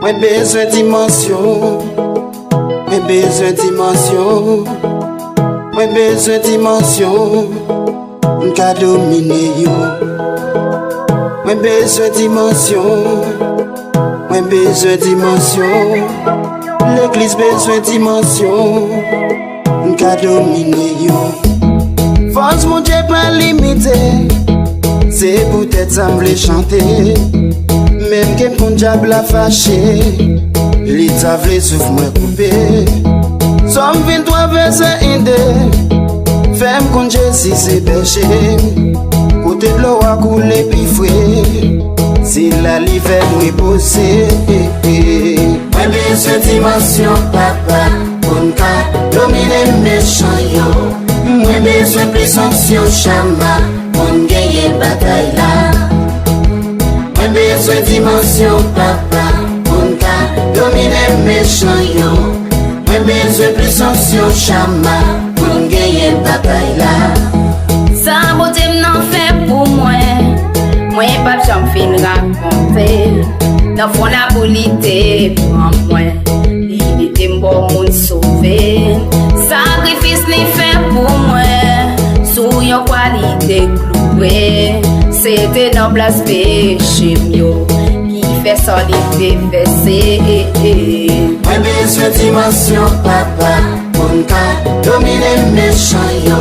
Moi besoin dimension. Moi besoin dimension. Moi besoin dimension. M'ka dominer yo. Moi besoin dimension. Moi besoin dimension. L'église besoin dimension. M'ka dominer yo. Force mon Dieu pas limité. C'est peut-être ça me chanter. Même que mon diable a fâché, l'État voulait souffle moi couper. Somme 23 verset 1. Femme qu'on Jésus c'est péché. Côté de l'eau a coulé puis fouet. C'est la l'hiver nous posé. Moi besoin dimension papa. Pour nous dominer méchant yo. Moi besoin puissance yo chama. Pour nous gagner bataille là. Moi besoin dimension papa. Pour nous dominer méchant yo. Moi besoin puissance yo chama. Pour nous gagner bataille là. Ça beauté m'en fait pour moi. Moi pas j'en fin raconter. Dans fond la polité pour moi. Il était bon monde sauvé. Sacrifice ni fait pour moi. Sous yon qualité clouée. C'était dans place péché mieux. Qui fait solide verser. Moi besoin dimension papa. Pour nous dominer méchant yo.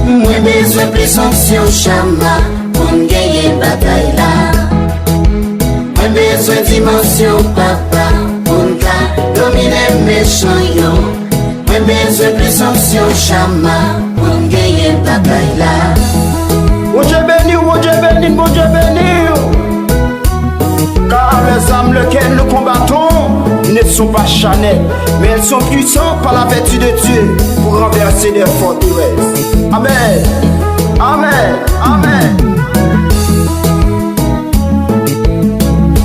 Moi besoin puissance yo chama. Pour nous gagner bataille là. Moi besoin dimension papa. Pour nous dominer méchant yo. Moi besoin puissance yo chama. Pour nous gagner bataille là. Bon Dieu béni, bon Dieu béni, bon Dieu béni. Car les âmes lesquelles nous combattons ne sont pas charnelles, mais elles sont puissantes par la vertu de Dieu pour renverser des forteresses. Amen. Amen. Amen.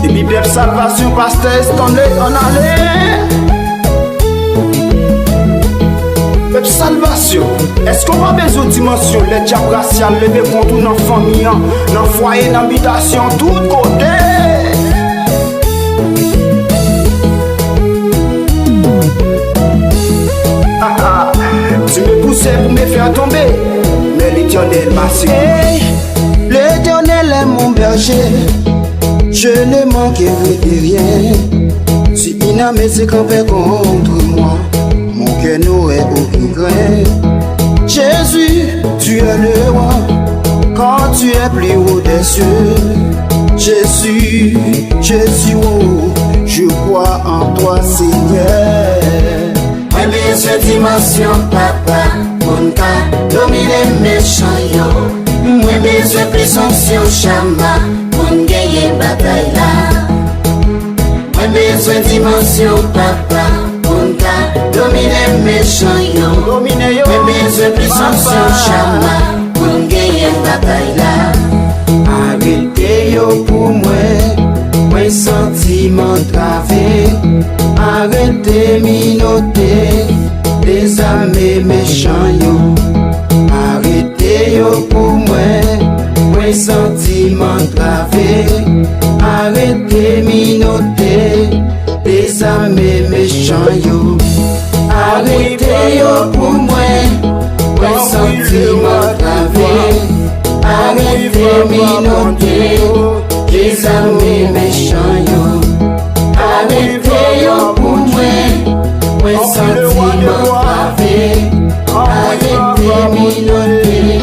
Et puis, Bible Salvation, pasteur, en allée. Bible Salvation, est-ce qu'on va besoin de dimension? Les diables raciales lever contre nos familles, nos foyers, nos habitations, tout côté. Tu me poussais pour me faire tomber, mais l'Éternel m'a sécurisé. Hey, l'Éternel est mon berger, je ne manquerai de rien. Si Inamé s'est campé contre moi, mon cœur n'aurait aucun grain. Jésus, tu es le roi, quand tu es plus haut des cieux. Jésus, Jésus, oh, je crois en toi, Seigneur. Moi besoin dimension papa. Pour nous dominer méchant yo. Moi besoin puissance yo chama. Pour nous gagner bataille là. Moi besoin dimension papa. Pour nous dominer méchant yo. Moi besoin puissance yo chama. Pour nous gagner bataille là. Arrêtez yo pour moi. Moi sentiment travé. Arrêtez minoter. Les amis méchants yo. Arrêtez yo pour moi. Moi sentiment gravé. Arrêtez minoter. Les amis méchants yo. Arrêtez yo pour moi. Moi sentiment gravé. Arrêtez minoter. Les amis méchants yo. Arrêtez yo pour moi. Moi sentiment gravé. Arrêtez minoter.